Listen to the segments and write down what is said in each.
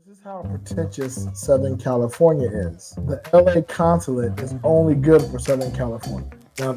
This is how pretentious Southern California is. The LA consulate is only good for Southern California.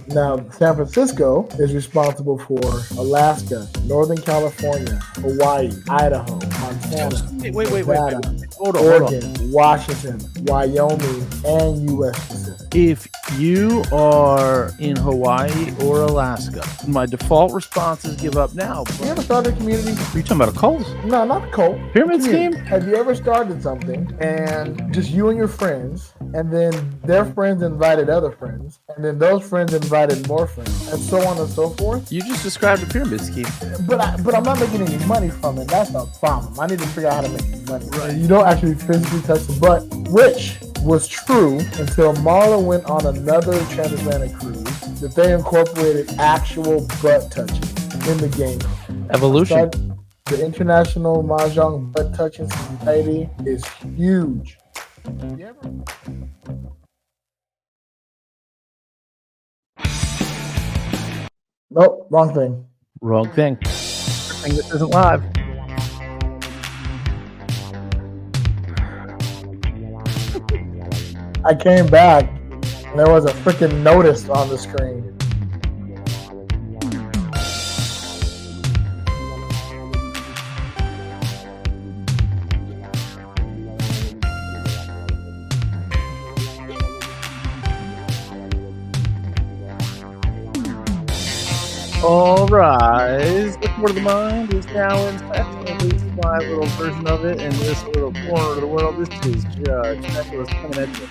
Now, San Francisco is responsible for Alaska, Northern California, Hawaii, Idaho, Montana, Nevada, Hold Oregon, Washington, Wyoming, and U.S. Pacific. If you are in Hawaii or Alaska, my default response is give up now. You ever started a community? Are you talking about a cult? No, not a cult. Pyramid Community. scheme? Have you ever started something and just you and your friends, and then their friends invited other friends, and then those friends invited more friends, and so on and so forth? You just described a pyramid scheme. But I'm not making any money from it. That's the problem. I need to figure out how to make money. Right. You don't actually physically touch the butt, which was true until Marla went on another transatlantic cruise that they incorporated actual butt touching in the game. Evolution. The International Mahjong Butt Touching Society is huge. Nope, wrong thing. Wrong thing. Thing that isn't live. I came back and there was a freaking notice on the screen. All rise. The Court of the Mind is now in session. At least my little version of it in this little corner of the world. This is Judge Mentalist coming at you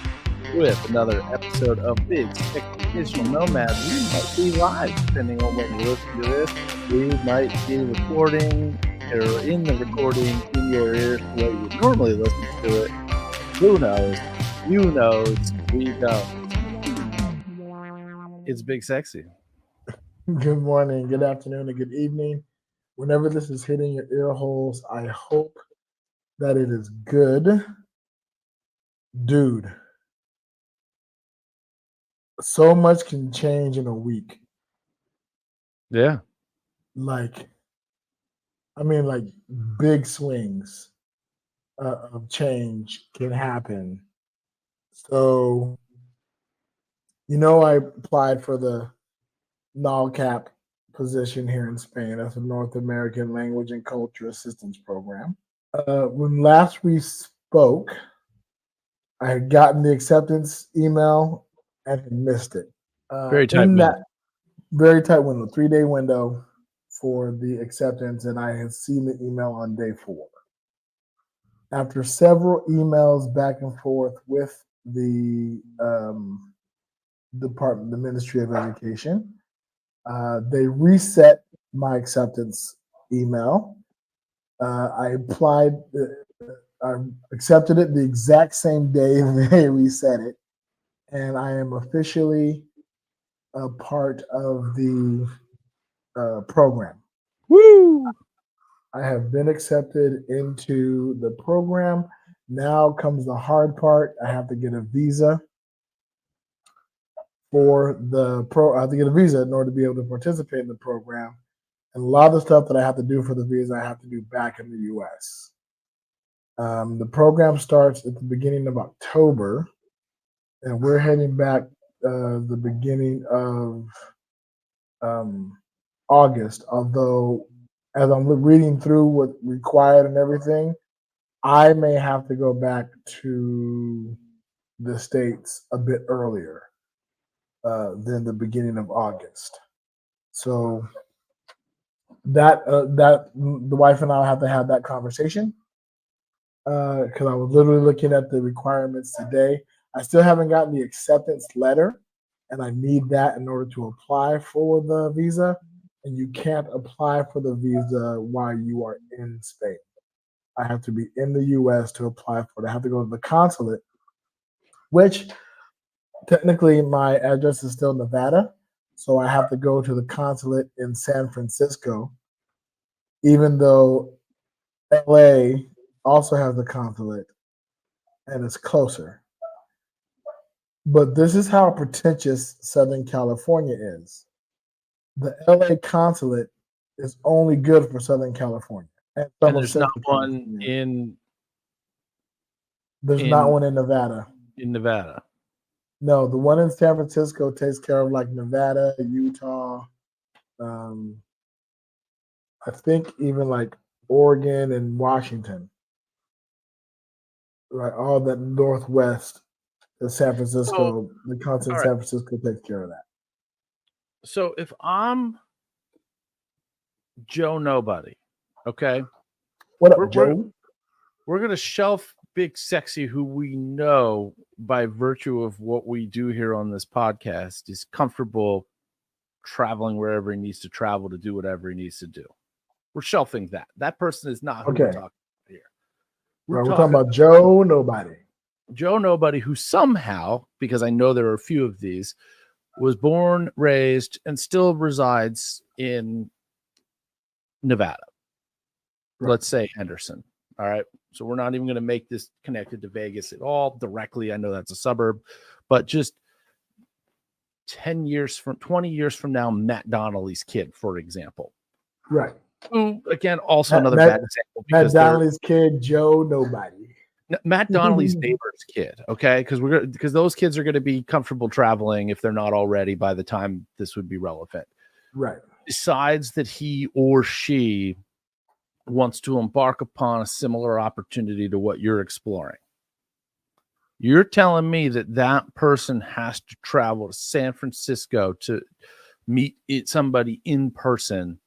with another episode of Bigsexynomad. We might be live, depending on when you listen to this. We might be recording or in the recording in your ears the way you normally listen to it. Who knows? You knows. We don't. It's Big Sexy. Good morning, good afternoon, and good evening. Whenever this is hitting your ear holes, I hope that it is good. Dude, so much can change in a week. Yeah. Like big swings of change can happen. So, I applied for the NALCAP position here in Spain. That's a North American Language and Culture Assistance Program. When last we spoke, I had gotten the acceptance email and had missed it. Very tight window. Very tight window, 3-day window for the acceptance, and I had seen the email on day 4. After several emails back and forth with the department, the Ministry of Education, they reset my acceptance email. I applied, I accepted it the exact same day they reset it, and I am officially a part of the program. Woo! I have been accepted into the program. Now comes the hard part. I have to get a visa I have to get a visa in order to be able to participate in the program. And a lot of the stuff that I have to do for the visa, I have to do back in the U.S. The program starts at the beginning of October, and we're heading back the beginning of August. Although, as I'm reading through what's required and everything, I may have to go back to the States a bit earlier than the beginning of August. So that the wife and I will have to have that conversation because I was literally looking at the requirements today. I still haven't gotten the acceptance letter, and I need that in order to apply for the visa. And you can't apply for the visa while you are in Spain. I have to be in the U.S. to apply for it. I have to go to the consulate, which technically my address is still Nevada, so I have to go to the consulate in San Francisco, even though LA also has a consulate and it's closer. But this is how pretentious Southern California is. The LA consulate is only good for Southern California. And there's not one in There's not one in Nevada. In Nevada. No, the one in San Francisco takes care of like Nevada, Utah, I think even like Oregon and Washington, right? All that northwest of San Francisco, the continent San Francisco takes care of that. So if I'm Joe Nobody, okay? What up, Joe? We're going to shelf Big Sexy, who we know by virtue of what we do here on this podcast is comfortable traveling wherever he needs to travel to do whatever he needs to do. We're shelving that. That person is not who we're talking about here. We're talking about Joe Nobody. Joe Nobody, who somehow, because I know there are a few of these, was born, raised, and still resides in Nevada. Right. Let's say Henderson. All right. So we're not even going to make this connected to Vegas at all directly. I know that's a suburb, but just 20 years from now, Matt Donnelly's kid, for example. Right. Who, again, also another bad example. Matt Donnelly's kid, Joe Nobody. Matt Donnelly's neighbor's kid, okay? Because those kids are going to be comfortable traveling if they're not already by the time this would be relevant. Right. Decides that he or she wants to embark upon a similar opportunity to what you're exploring. You're telling me that person has to travel to San Francisco to meet somebody in person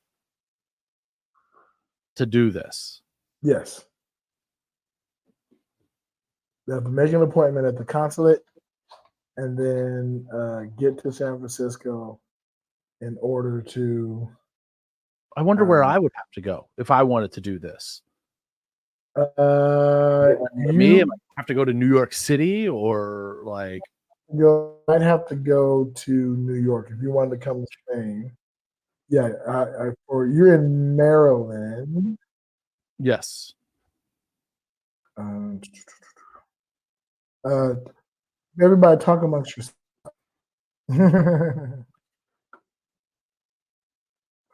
to do this? Yes. They have to make an appointment at the consulate and then get to San Francisco in order to... I wonder where I would have to go if I wanted to do this. You have to go to New York City or like... You might have to go to New York if you wanted to come to Spain. Yeah, or you're in Maryland. Yes. Everybody talk amongst yourself.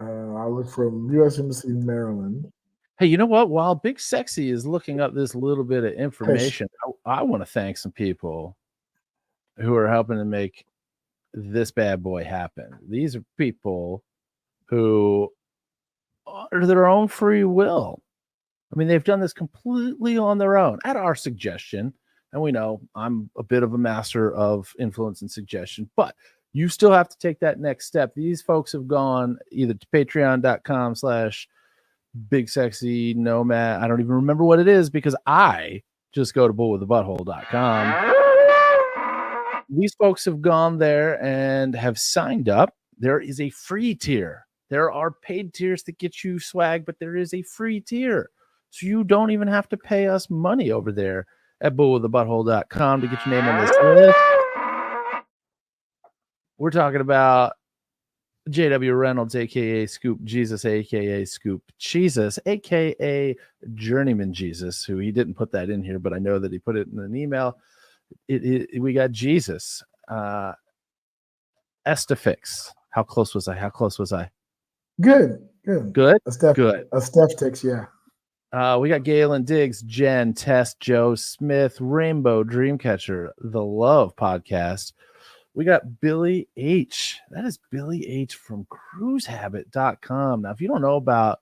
I look from U.S. Embassy, Maryland. Hey, you know what? While Big Sexy is looking up this little bit of information, I want to thank some people who are helping to make this bad boy happen. These are people who are their own free will. I mean, they've done this completely on their own at our suggestion. And we know I'm a bit of a master of influence and suggestion, but you still have to take that next step. These folks have gone either to patreon.com/bigsexynomad. I don't even remember what it is because I just go to bullwiththebutthole.com. These folks have gone there and have signed up. There is a free tier. There are paid tiers that get you swag, but there is a free tier. So you don't even have to pay us money over there at bullwiththebutthole.com to get your name on this list. We're talking about J.W. Reynolds, a.k.a. Scoop Jesus, a.k.a. Scoop Jesus, a.k.a. Journeyman Jesus, who he didn't put that in here, but I know that he put it in an email. We got Jesus. Estafix. How close was I? Good. A Steftix, yeah. We got Galen Diggs, Jen, Tess, Joe Smith, Rainbow, Dreamcatcher, The Love Podcast. We got Billy H. That is Billy H from cruisehabit.com. Now, if you don't know about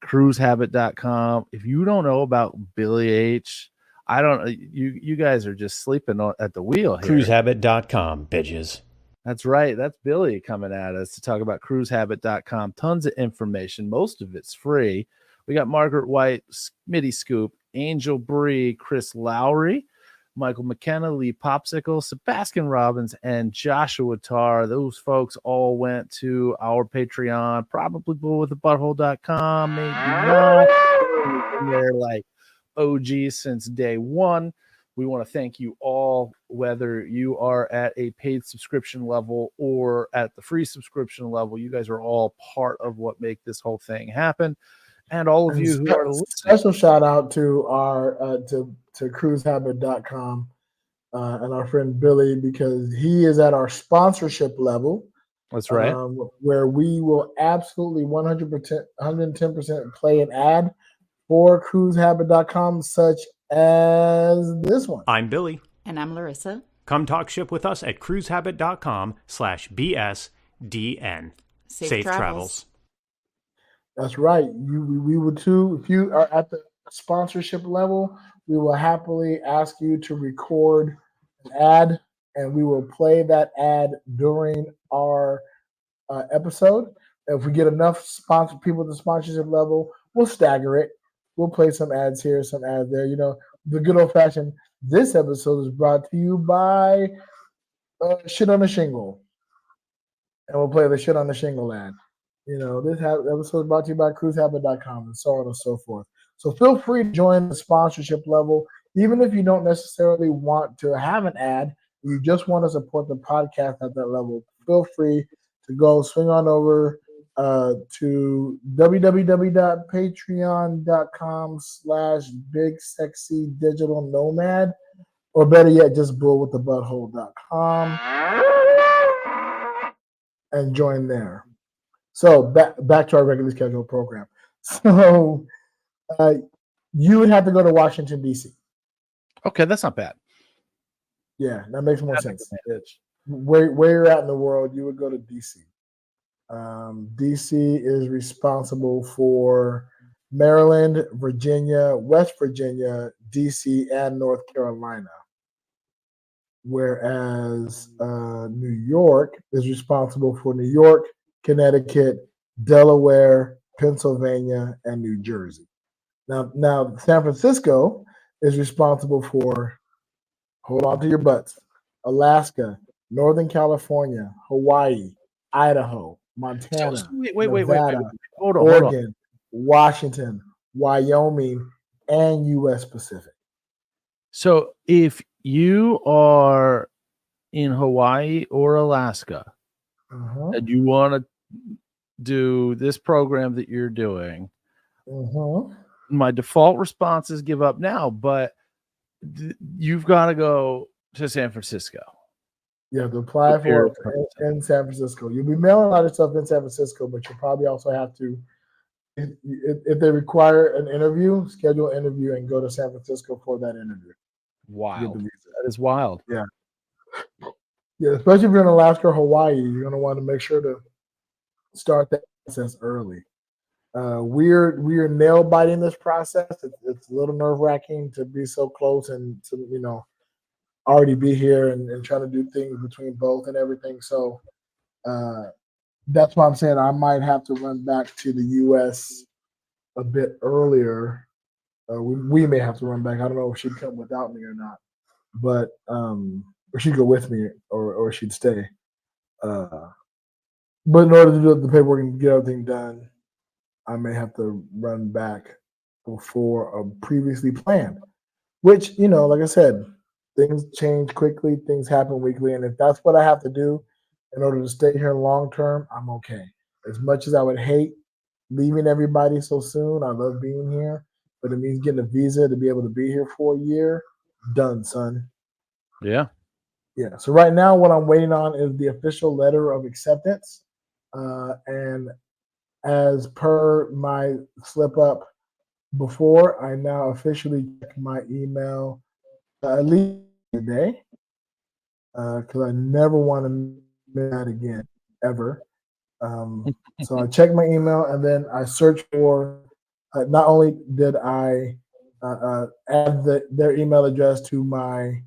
cruisehabit.com, if you don't know about Billy H, you guys are just sleeping at the wheel here. Cruisehabit.com, bitches. That's right. That's Billy coming at us to talk about cruisehabit.com. Tons of information. Most of it's free. We got Margaret White, Smitty Scoop, Angel Bree, Chris Lowry, Michael McKenna, Lee Popsicle, Sebastian Robbins, and Joshua Tarr. Those folks all went to our Patreon, probably bullwiththebutthole.com, maybe not. They're like OG since day one. We want to thank you all, whether you are at a paid subscription level or at the free subscription level. You guys are all part of what make this whole thing happen. And all of you who are listening. Special shout out to our to cruisehabit.com and our friend Billy, because he is at our sponsorship level. That's right. Where we will absolutely 100%, 110% play an ad for cruisehabit.com, such as this one. I'm Billy. And I'm Larissa. Come talk ship with us at cruisehabit.com/BSDN. Safe travels. That's right. We will too. If you are at the sponsorship level, we will happily ask you to record an ad, and we will play that ad during our episode. If we get enough people at the sponsorship level, we'll stagger it. We'll play some ads here, some ads there. You know, the good old fashioned. This episode is brought to you by Shit on the Shingle, and we'll play the Shit on the Shingle ad. You know, this episode is brought to you by cruisehabit.com and so on and so forth. So feel free to join the sponsorship level, even if you don't necessarily want to have an ad. You just want to support the podcast at that level. Feel free to go swing on over to www.patreon.com/bigsexydigitalnomad, or better yet, just bullwiththebutthole.com and join there. So back to our regularly scheduled program. So you would have to go to Washington, D.C. Okay, that's not bad. Yeah, that makes more sense. Where you're at in the world, you would go to D.C. D.C. is responsible for Maryland, Virginia, West Virginia, D.C., and North Carolina. Whereas New York is responsible for New York, Connecticut, Delaware, Pennsylvania, and New Jersey. Now San Francisco is responsible for, hold on to your butts, Alaska, Northern California, Hawaii, Idaho, Montana, Nevada, Hold Oregon, on. Washington, Wyoming, and U.S. Pacific. So if you are in Hawaii or Alaska and you want to do this program that you're doing, my default response is give up now, but you've got to go to San Francisco. You have to apply for it in San Francisco. You'll be mailing a lot of stuff in San Francisco, but you'll probably also have to, if they require an interview, schedule an interview and go to San Francisco for that interview. Wow. That is wild. Yeah. Yeah, especially if you're in Alaska or Hawaii, you're going to want to make sure to start that process early. We're nail biting this process. It's a little nerve wracking to be so close and to, you know, already be here and trying to do things between both and everything. So that's why I'm saying I might have to run back to the U.S. a bit earlier. We may have to run back. I don't know if she'd come without me or not, but or she'd go with me or she'd stay. But in order to do the paperwork and get everything done, I may have to run back before previously planned. Which, you know, like I said, things change quickly, things happen weekly, and if that's what I have to do in order to stay here long term, I'm okay. As much as I would hate leaving everybody so soon, I love being here, but it means getting a visa to be able to be here for a year. Done, son. Yeah. Yeah. So right now, what I'm waiting on is the official letter of acceptance, and as per my slip up before, I now officially check my email at least a day, because I never want to miss that again, ever. So I check my email and then I search for, not only did I add their email address to my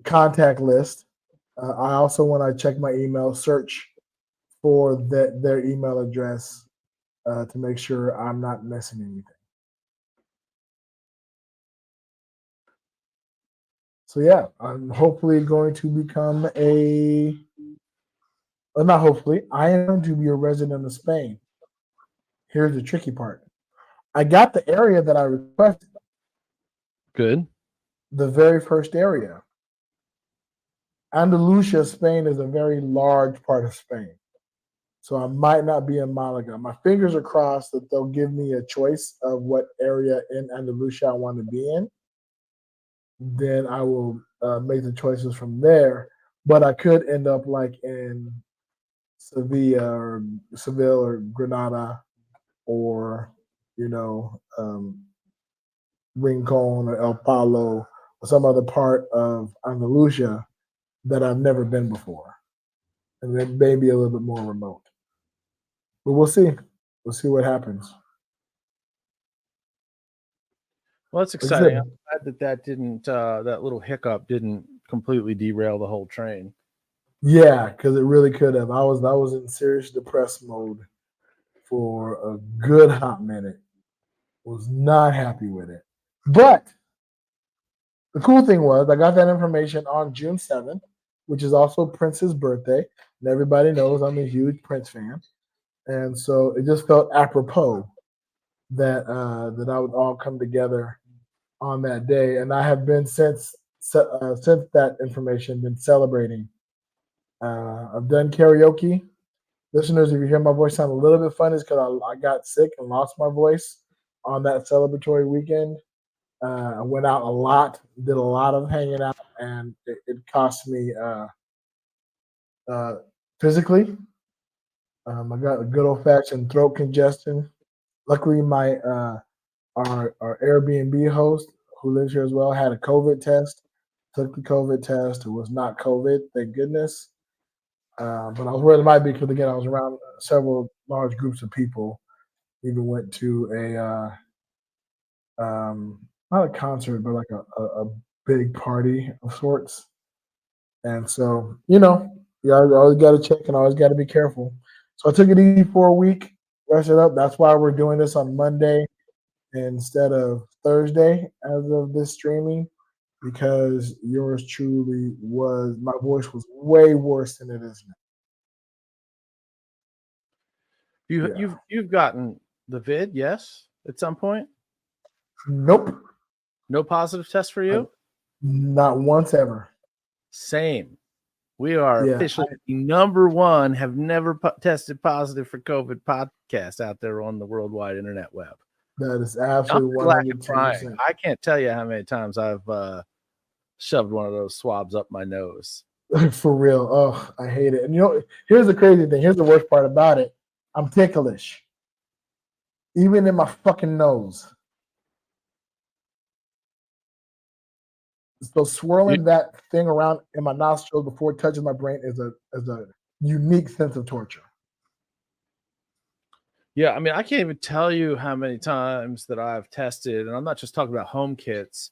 contact list, I also, when I check my email, search for their email address to make sure I'm not missing anything. So yeah, I'm hopefully going to become not hopefully, I am going to be a resident of Spain. Here's the tricky part. I got the area that I requested. Good. The very first area. Andalusia, Spain is a very large part of Spain. So I might not be in Malaga. My fingers are crossed that they'll give me a choice of what area in Andalusia I want to be in. Then I will make the choices from there. But I could end up like in Seville or Granada, or, you know, Rincon or El Palo or some other part of Andalusia that I've never been before. And it may be a little bit more remote. But we'll see. We'll see what happens. Well, that's Like I exciting. said, I'm glad that didn't that little hiccup didn't completely derail the whole train. yeah, because it really could have. I was in serious depressed mode for a good hot minute. Was not happy with it. But the cool thing was I got that information on June 7th, which is also Prince's birthday. And everybody knows I'm a huge Prince fan. And so it just felt apropos that that I would all come together on that day. And I have been since that information been celebrating. I've done karaoke. Listeners, if you hear my voice sound a little bit funny, it's because I got sick and lost my voice on that celebratory weekend. I went out a lot, did a lot of hanging out, and it cost me physically. I got a good old fashioned throat congestion. Luckily, my our Airbnb host who lives here as well had a COVID test. Took the COVID test. It was not COVID, thank goodness. But I was worried it might be because again I was around several large groups of people. Even went to not a concert, but like a big party of sorts. And so, you always got to check and always got to be careful. So I took it easy for a week, rested up. That's why we're doing this on Monday instead of Thursday as of this streaming, because yours truly my voice was way worse than it is now. Yeah. You've gotten the vid, yes, at some point? Nope. No positive test for you? Not once ever. Same. We are officially number one, have never tested positive for COVID podcast out there on the worldwide internet web. That is absolutely 110%. I can't tell you how many times I've shoved one of those swabs up my nose. For real. Oh, I hate it. And here's the crazy thing. Here's the worst part about it. I'm ticklish. Even in my fucking nose. So swirling that thing around in my nostrils before it touches my brain is a unique sense of torture. Yeah, I mean, I can't even tell you how many times that I've tested, and I'm not just talking about home kits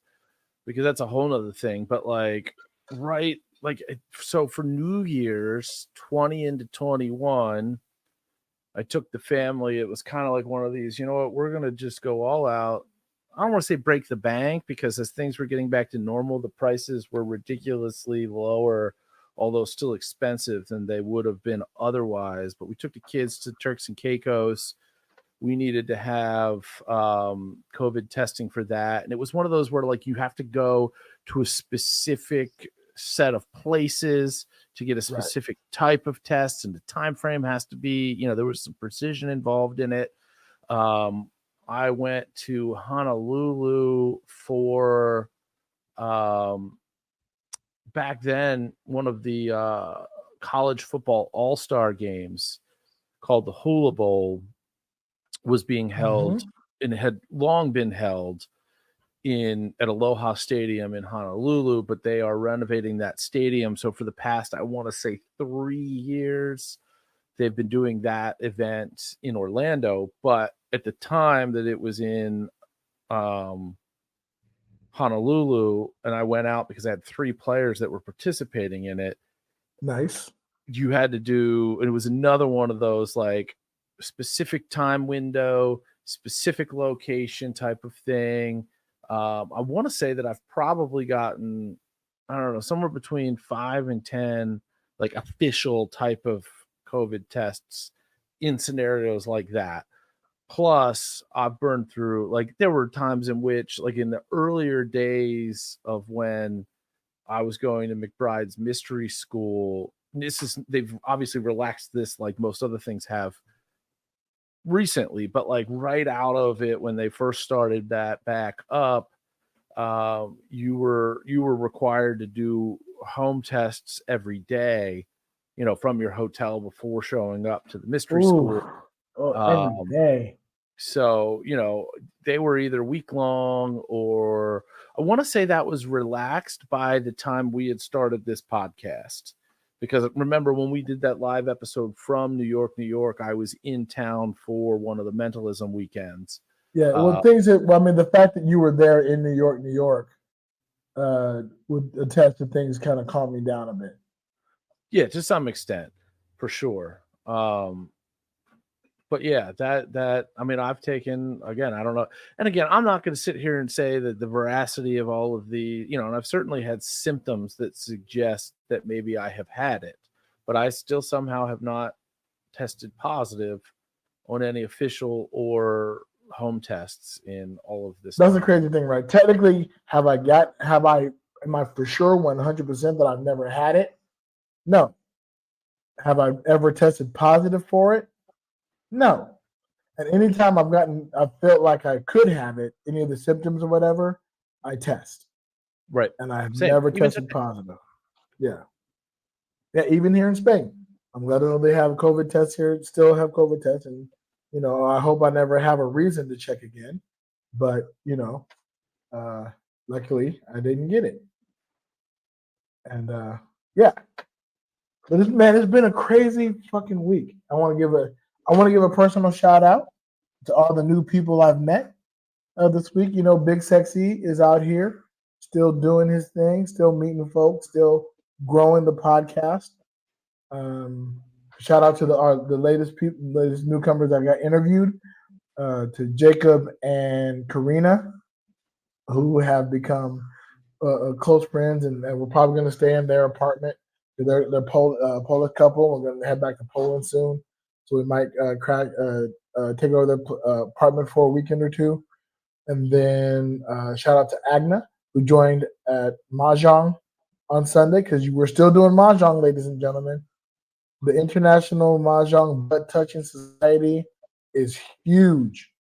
because that's a whole nother thing, but so for New Year's 20 into 21, I took the family. It was kind of like one of these, you know what, we're going to just go all out. I don't want to say break the bank because as things were getting back to normal, the prices were ridiculously lower, although still expensive than they would have been otherwise. But we took the kids to Turks and Caicos. We needed to have COVID testing for that. And it was one of those where you have to go to a specific set of places to get a specific type of test, and the time frame has to be, there was some precision involved in it. I went to Honolulu for back then one of the college football all-star games called the Hula Bowl was being held, and it had long been held at Aloha Stadium in Honolulu, but they are renovating that stadium. So for the past, I want to say 3 years, they've been doing that event in Orlando. But at the time that it was in Honolulu, and I went out because I had 3 players that were participating in it. Nice. You had to do, and it was another one of those specific time window, specific location type of thing. I want to say that I've probably gotten, I don't know, somewhere between 5 and 10 official type of COVID tests in scenarios like that. Plus, I've burned through, there were times in which, in the earlier days of when I was going to McBride's Mystery School, they've obviously relaxed this like most other things have recently, but right out of it when they first started that back up, you were required to do home tests every day, from your hotel before showing up to the mystery school. Every day. So, they were either week long, or I want to say that was relaxed by the time we had started this podcast. Because remember, when we did that live episode from New York, I was in town for one of the mentalism weekends. Yeah, well, the fact that you were there in New York, would attest to things kind of calm me down a bit. Yeah, to some extent, for sure. But yeah, I've taken, again, I don't know. And again, I'm not going to sit here and say that the veracity of all of the, and I've certainly had symptoms that suggest that maybe I have had it, but I still somehow have not tested positive on any official or home tests in all of this. That's the crazy thing, right? Technically, am I for sure 100% that I've never had it? No. Have I ever tested positive for it? No. And anytime I felt like I could have it, any of the symptoms or whatever, I test. Right. And I have never tested positive. Yeah. Yeah, even here in Spain. I'm glad to know they have COVID tests here, still have COVID tests. And, I hope I never have a reason to check again. But, luckily I didn't get it. And, yeah. But it's been a crazy fucking week. I want to give a personal shout out to all the new people I've met this week. Big Sexy is out here, still doing his thing, still meeting folks, still growing the podcast. Shout out to the latest newcomers that got interviewed, to Jacob and Karina, who have become close friends, and we're probably going to stay in their apartment. They're Polish couple. We're going to head back to Poland soon, so we might take over their apartment for a weekend or two. And then shout out to Agna, who joined at Mahjong on Sunday, because we're still doing Mahjong, ladies and gentlemen. The International Mahjong Butt Touching Society is huge.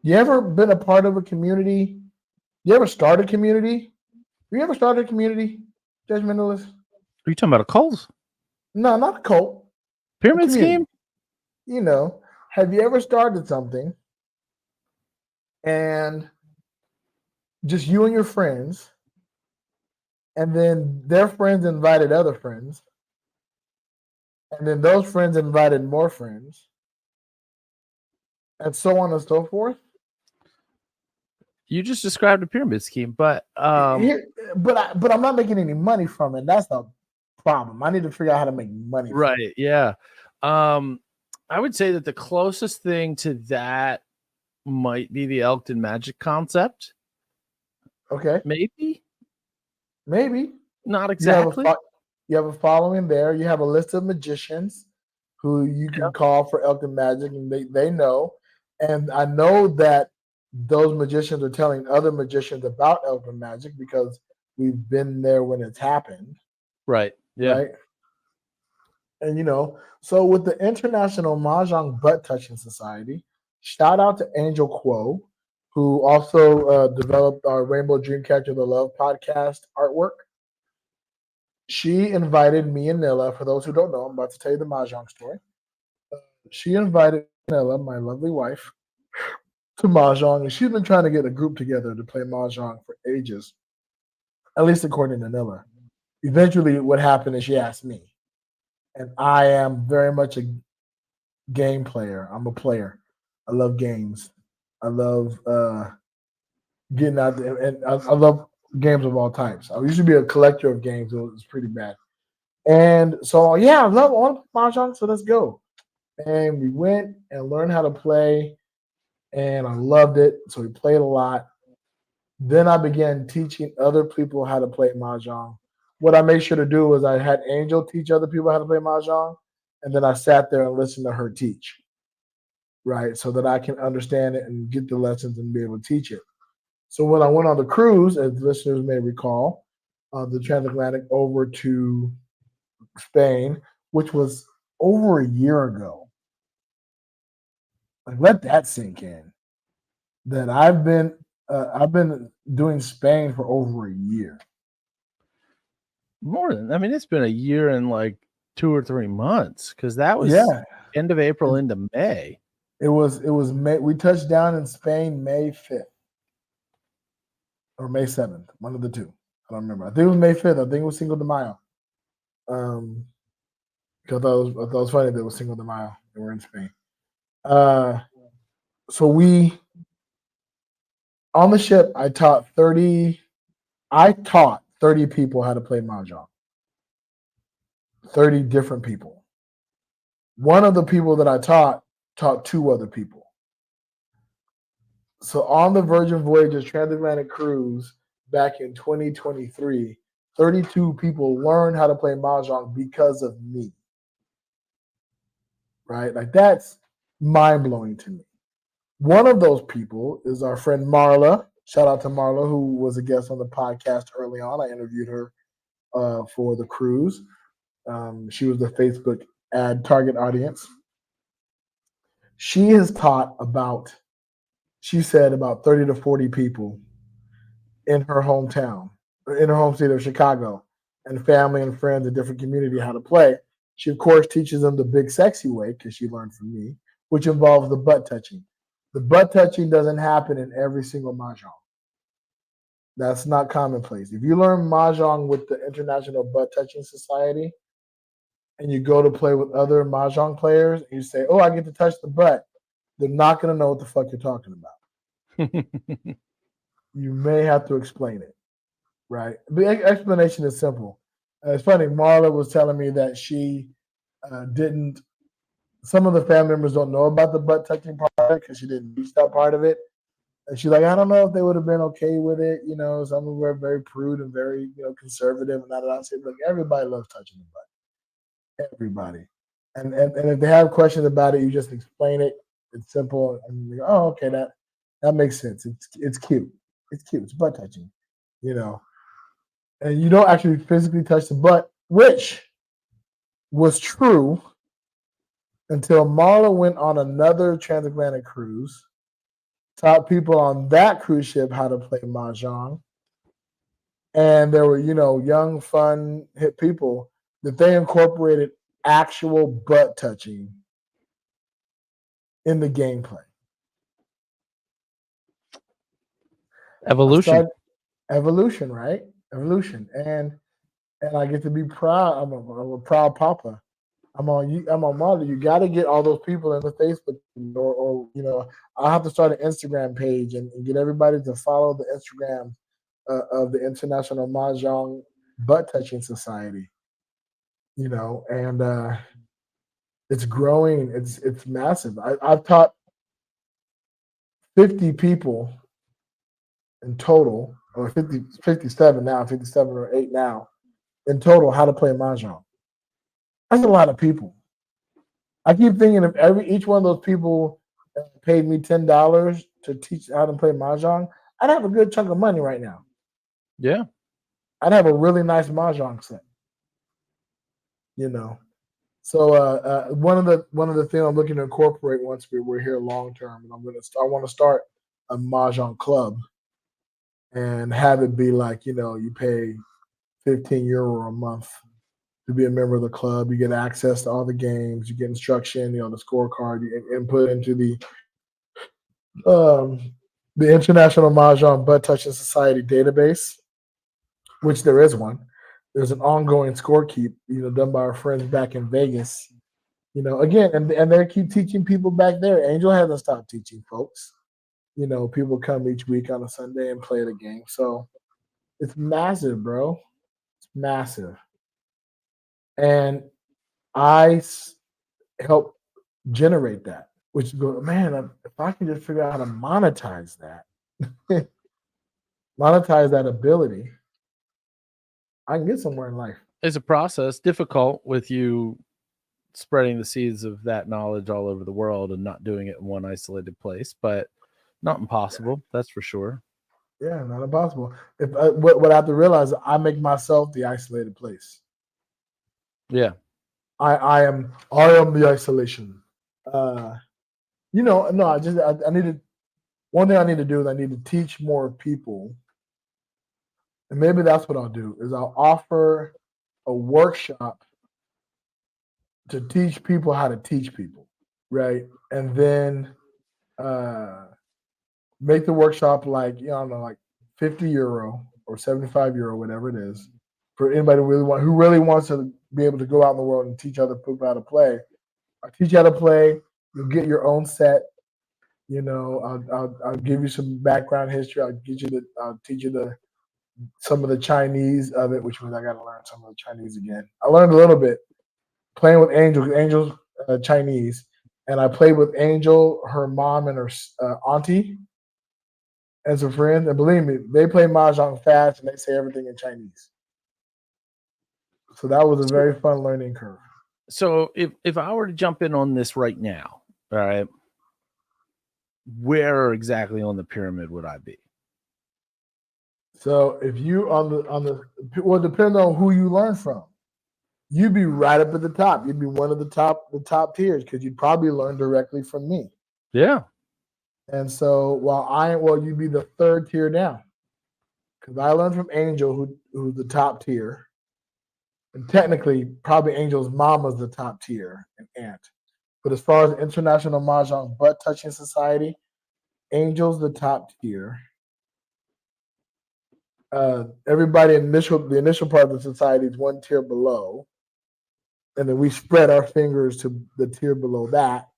You ever been a part of a community? You ever started a community? Have you ever started a community, Judgmentalist? Are you talking about a cult? No, not a cult. Pyramid scheme? Have you ever started something and just you and your friends, and then their friends invited other friends, and then those friends invited more friends, and so on and so forth? You just described a pyramid scheme, but but I'm not making any money from it. That's the problem. I need to figure out how to make money. Right. From it. Yeah. I would say that the closest thing to that might be the Elkton Magic concept. Okay. Maybe. Not exactly. You have a following there. You have a list of magicians who you can call for Elkton Magic, and they know. And I know that those magicians are telling other magicians about Elkton Magic because we've been there when it's happened. Right. Yeah. Right. And so with the International Mahjong Butt Touching Society, shout out to Angel Quo, who also developed our Rainbow Dreamcatcher the Love podcast artwork. She invited me and Nilla. For those who don't know, I'm about to tell you the Mahjong story. She invited Nilla, my lovely wife, to Mahjong, and she's been trying to get a group together to play Mahjong for ages, at least according to Nilla. Eventually, what happened is she asked me. And I am very much a game player. I'm a player. I love games. I love getting out there, and I love games of all types. I used to be a collector of games. So it was pretty bad. And so, I love all Mahjong, so let's go. And we went and learned how to play, and I loved it. So we played a lot. Then I began teaching other people how to play Mahjong. What I made sure to do was I had Angel teach other people how to play Mahjong, and then I sat there and listened to her teach, right, so that I can understand it and get the lessons and be able to teach it. So when I went on the cruise, as listeners may recall, the transatlantic over to Spain, which was over a year ago. Like, let that sink in. That I've been doing Spain for over a year. More than, it's been a year and like 2 or 3 months, because that was end of April into May. It was May. We touched down in Spain May 5th or May 7th, one of the two. I don't remember. I think it was May 5th. I think it was Cinco de Mayo. Because I thought it was funny that it was Cinco de Mayo and we're in Spain. So we on the ship, I taught 30 people how to play Mahjong. 30 different people. One of the people that I taught 2 other people. So on the Virgin Voyages transatlantic cruise back in 2023, 32 people learned how to play Mahjong because of me. Right? Like that's mind-blowing to me. One of those people is our friend Marla. Shout out to Marla, who was a guest on the podcast early on. I interviewed her for the cruise. She was the Facebook ad target audience. She has taught about 30 to 40 people in her hometown, in her home state of Chicago, and family and friends in different community how to play. She, of course, teaches them the big sexy way because she learned from me, which involves the butt touching. The butt touching doesn't happen in every single Mahjong. That's not commonplace. If you learn Mahjong with the International Butt Touching Society and you go to play with other Mahjong players and you say, oh, I get to touch the butt, they're not going to know what the fuck you're talking about. You may have to explain it, right? The explanation is simple. It's funny. Marla was telling me that she didn't. Some of the family members don't know about the butt touching part of it because she didn't teach that part of it. And she's like, I don't know if they would have been okay with it. You know, some of them were very prude and very, conservative. And I said, look, everybody loves touching the butt. Everybody. And if they have questions about it, you just explain it. It's simple. And you go, oh, okay, that makes sense. It's cute. It's cute. It's butt touching, And you don't actually physically touch the butt, which was true until Marla went on another transatlantic cruise, taught people on that cruise ship how to play Mahjong. And there were, young, fun, hip people that they incorporated actual butt touching in the gameplay. Evolution. Evolution, right? Evolution. And I get to be proud. I'm a proud papa. I'm on Marla. You got to get all those people in the Facebook, or I'll have to start an Instagram page and get everybody to follow the Instagram of the International Mahjong Butt Touching Society. And it's growing. It's massive. I've taught 50 people in total, or 57 now, 57 or 8 now in total how to play Mahjong. That's a lot of people. I keep thinking if each one of those people paid me $10 to teach how to play Mahjong, I'd have a good chunk of money right now. Yeah. I'd have a really nice Mahjong set. So one of the things I'm looking to incorporate once we're here long term, and I want to start a Mahjong club and have it be like, you pay €15 a month to be a member of the club. You get access to all the games, you get instruction, the scorecard, you input into the International Mahjong Butt Touching Society database, which there is one. There's an ongoing scorekeep, done by our friends back in Vegas. Again, and they keep teaching people back there. Angel hasn't stopped teaching folks. People come each week on a Sunday and play the game. So it's massive, bro. It's massive. And I help generate that, which go, man, if I can just figure out how to monetize that, monetize that ability, I can get somewhere in life. It's a process, difficult with you spreading the seeds of that knowledge all over the world and not doing it in one isolated place, but not impossible. That's for sure. Yeah, not impossible. If what I have to realize is I make myself the isolated place. Yeah. I am the isolation. I need to. One thing I need to do is I need to teach more people, and maybe that's what I'll do. Is I'll offer a workshop to teach people how to teach people. right? And then make the workshop like, I don't know, like €50 or €75, whatever it is, for anybody who really wants to be able to go out in the world and teach other people how to play. I'll teach you how to play. You'll get your own set. I'll give you some background history. I'll teach you some of the Chinese of it, which means I got to learn some of the Chinese again. I learned a little bit playing with Angel, because Angel's Chinese, and I played with Angel, her mom, and her auntie as a friend. And believe me, they play Mahjong fast and they say everything in Chinese. So that was a very fun learning curve. So if I were to jump in on this right now, all right, where exactly on the pyramid would I be? So if you well, depending on who you learn from, you'd be right up at the top. You'd be one of the top tiers because you'd probably learn directly from me. Yeah. And so you'd be the third tier down because I learned from Angel, who's the top tier, and technically probably Angel's mama's the top tier, and aunt. But as far as the International Mahjong Butt Touching Society, Angel's the top tier. Everybody the initial part of the society is one tier below, and then we spread our fingers to the tier below that,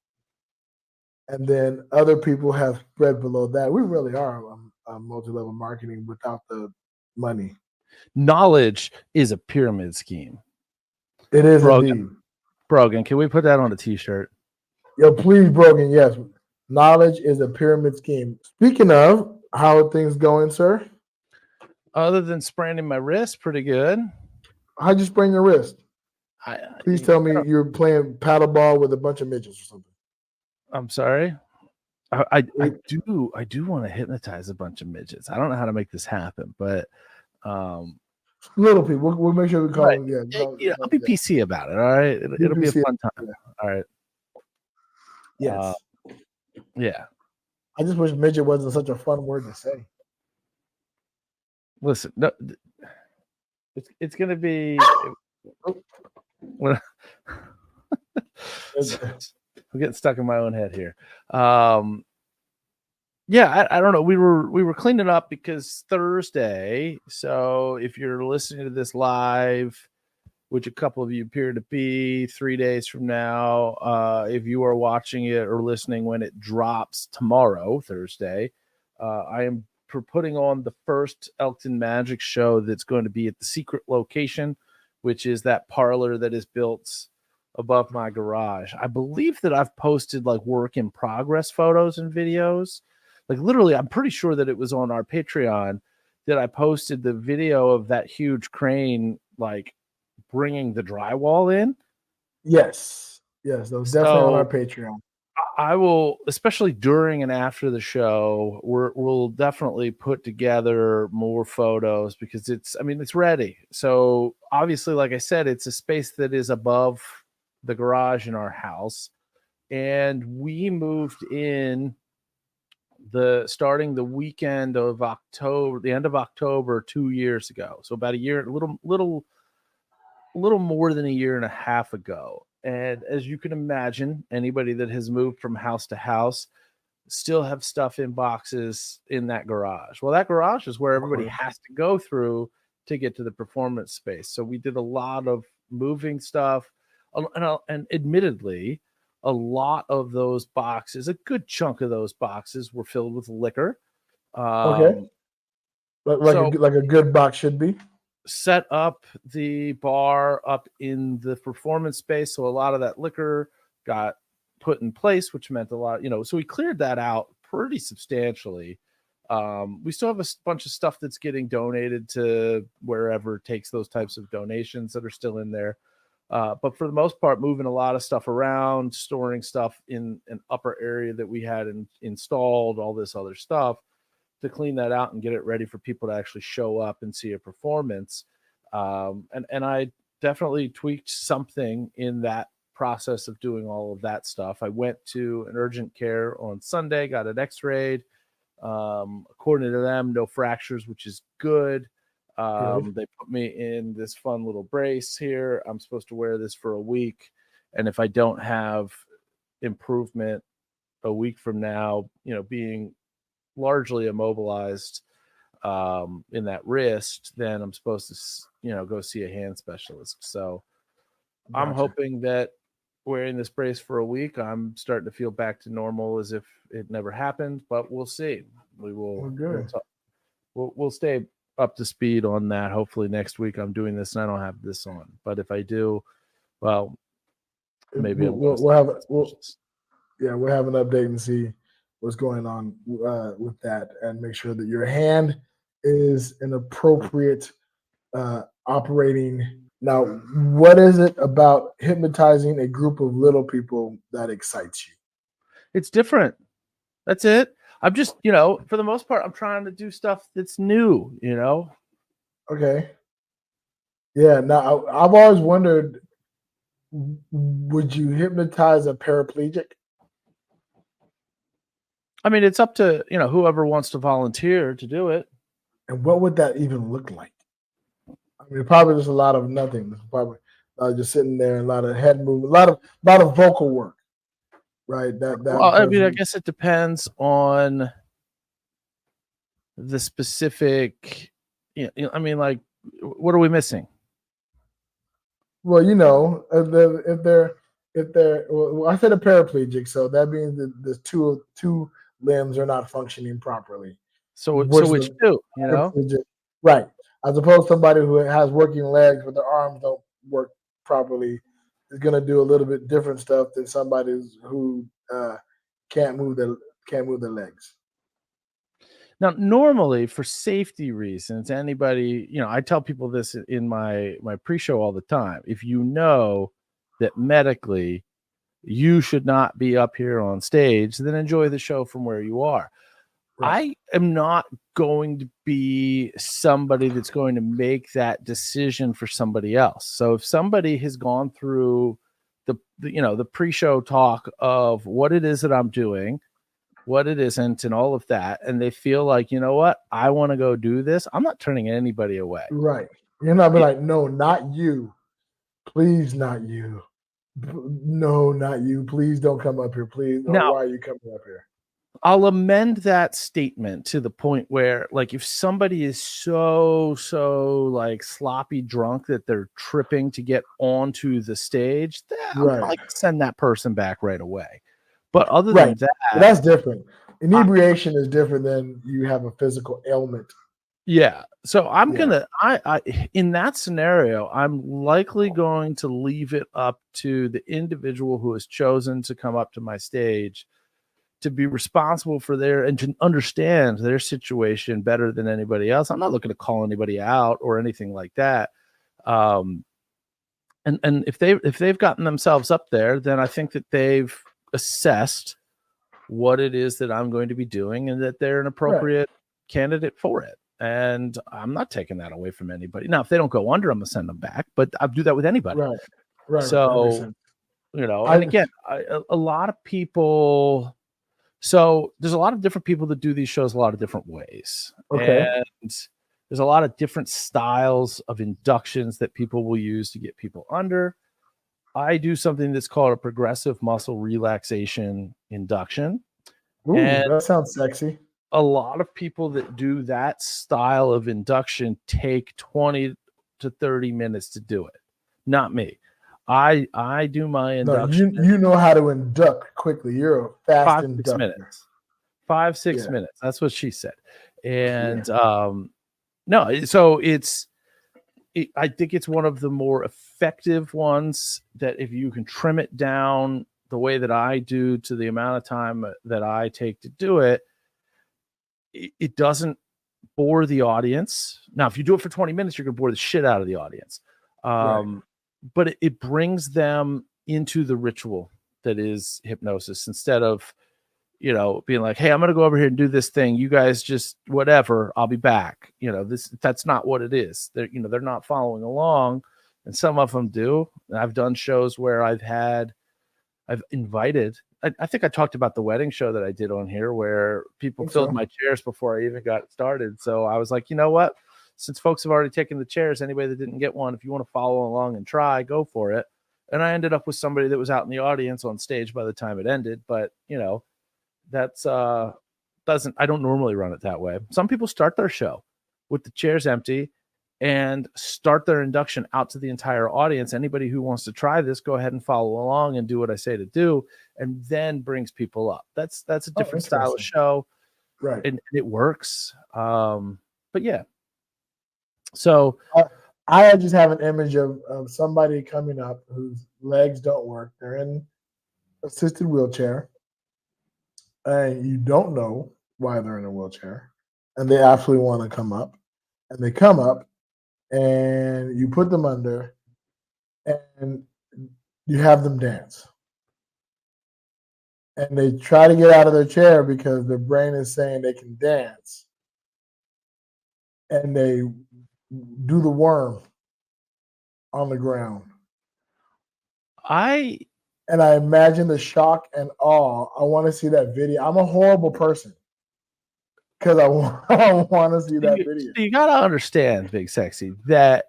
and then other people have spread below that. We really are multi-level marketing without the money. Knowledge is a pyramid scheme. It is indeed. Brogan, can we put that on a t-shirt? Yo, please, Brogan. Yes, knowledge is a pyramid scheme. Speaking of, how are things going, sir? Other than spraining my wrist, pretty good. How'd you sprain your wrist? Please tell me you're playing paddleball with a bunch of midgets or something. I'm sorry. I do want to hypnotize a bunch of midgets. I don't know how to make this happen, but little people. We'll make sure we call them. Yeah, I'll be PC about it. All right, it'll be a fun time. Yeah. All right. Yes. Yeah. I just wish midget wasn't such a fun word to say. Listen, no, it's gonna be. I'm getting stuck in my own head here. Yeah, I don't know. We were cleaning up because Thursday. So if you're listening to this live, which a couple of you appear to be 3 days from now, if you are watching it or listening when it drops tomorrow, Thursday, I am putting on the first Elkton Magic show that's going to be at the secret location, which is that parlor that is built above my garage. I believe that I've posted like work in progress photos and videos. Like literally, I'm pretty sure that it was on our Patreon that I posted the video of that huge crane, like bringing the drywall in. Yes. That was definitely on our Patreon. I will, especially during and after the show, we'll definitely put together more photos because it's ready. So obviously, like I said, it's a space that is above the garage in our house. And we moved in starting the weekend of October, the end of October, 2 years ago. So about a year, a little more than a year and a half ago. And as you can imagine, anybody that has moved from house to house still have stuff in boxes in that garage. Well, that garage is where everybody has to go through to get to the performance space. So we did a lot of moving stuff. And admittedly, a lot of those boxes, a good chunk of those boxes were filled with liquor. Okay. Like a good box should be. Set up the bar up in the performance space, so a lot of that liquor got put in place, which meant a lot, so we cleared that out pretty substantially. We still have a bunch of stuff that's getting donated to wherever takes those types of donations that are still in there, but for the most part, moving a lot of stuff around, storing stuff in an upper area that we had installed, all this other stuff to clean that out and get it ready for people to actually show up and see a performance. And I definitely tweaked something in that process of doing all of that stuff. I went to an urgent care on Sunday, got an x-rayed. According to them, no fractures, which is good. They put me in this fun little brace here. I'm supposed to wear this for a week. And if I don't have improvement a week from now, being largely immobilized in that wrist, then I'm supposed to, go see a hand specialist. So I'm Gotcha. hoping that wearing this brace for a week, I'm starting to feel back to normal as if it never happened, but we'll see. We will, Well, good. we'll stay up to speed on that. Hopefully next week I'm doing this and I don't have this on, but if I do, well, maybe we'll have an update and see what's going on with that, and make sure that your hand is an appropriate operating. Now, what is it about hypnotizing a group of little people that excites you? It's different. That's it. I'm just, for the most part, I'm trying to do stuff that's new, Okay. Yeah. Now, I've always wondered, would you hypnotize a paraplegic? I mean, it's up to, whoever wants to volunteer to do it. And what would that even look like? I mean, probably just a lot of nothing. Probably just sitting there, a lot of head movement, a lot of vocal work, right? I mean, I guess it depends on the specific. I mean, like, what are we missing? Well, if they're well, I said a paraplegic, so that means that the two limbs are not functioning properly. So which two? Right. As opposed to somebody who has working legs but their arms don't work properly is going to do a little bit different stuff than somebody who can't move their legs. Now, normally for safety reasons, anybody, I tell people this in my pre-show all the time. If you know that medically you should not be up here on stage, then enjoy the show from where you are. Right. I am not going to be somebody that's going to make that decision for somebody else. So if somebody has gone through the pre-show talk of what it is that I'm doing, what it isn't, and all of that, and they feel like, you know what, I want to go do this, I'm not turning anybody away. Right. You're not be like, no, not you. Please, not you. No, not you. Please don't come up here. Please. No, why are you coming up here? I'll amend that statement to the point where, like, if somebody is so like sloppy drunk that they're tripping to get onto the stage, then I'm probably gonna send that person back right away. But other than that, that's different. Inebriation is different than you have a physical ailment. Yeah. So I'm gonna I in that scenario, I'm likely going to leave it up to the individual who has chosen to come up to my stage to be responsible for and to understand their situation better than anybody else. I'm not looking to call anybody out or anything like that. And if they've gotten themselves up there, then I think that they've assessed what it is that I'm going to be doing and that they're an appropriate candidate for it. And I'm not taking that away from anybody. Now, if they don't go under, I'm gonna send them back, but I'll do that with anybody. Right. So, and again, a lot of people. So there's a lot of different people that do these shows a lot of different ways. Okay. And there's a lot of different styles of inductions that people will use to get people under. I do something that's called a progressive muscle relaxation induction. Ooh, that sounds sexy. A lot of people that do that style of induction take 20 to 30 minutes to do it. Not me. I do my induction. No, you know how to induct quickly. You're a fast inductor. 6 minutes. 5-6 minutes. That's what she said. And no, so I think it's one of the more effective ones that if you can trim it down the way that I do to the amount of time that I take to do it, it doesn't bore the audience. Now, if you do it for 20 minutes, you're going to bore the shit out of the audience. But it brings them into the ritual that is hypnosis instead of, being like, hey, I'm going to go over here and do this thing. You guys just whatever, I'll be back. That's not what it is. They're not following along. And some of them do. And I've done shows where I've invited, I think I talked about the wedding show that I did on here where people filled my chairs before I even got started. So I was like, you know what? Since folks have already taken the chairs, anybody that didn't get one, if you want to follow along and try, go for it. And I ended up with somebody that was out in the audience on stage by the time it ended. But, that's I don't normally run it that way. Some people start their show with the chairs empty and start their induction out to the entire audience. Anybody who wants to try this, go ahead and follow along and do what I say to do, and then brings people up. That's a different style of show. Right. And it works. But yeah. So I just have an image of somebody coming up whose legs don't work. They're in assisted wheelchair, and you don't know why they're in a wheelchair, and they absolutely want to come up, and they come up, and you put them under, and you have them dance. And they try to get out of their chair because their brain is saying they can dance. And they do the worm on the ground. I imagine the shock and awe. I want to see that video. I'm a horrible person because I want to see that video. You got to understand, Big Sexy, that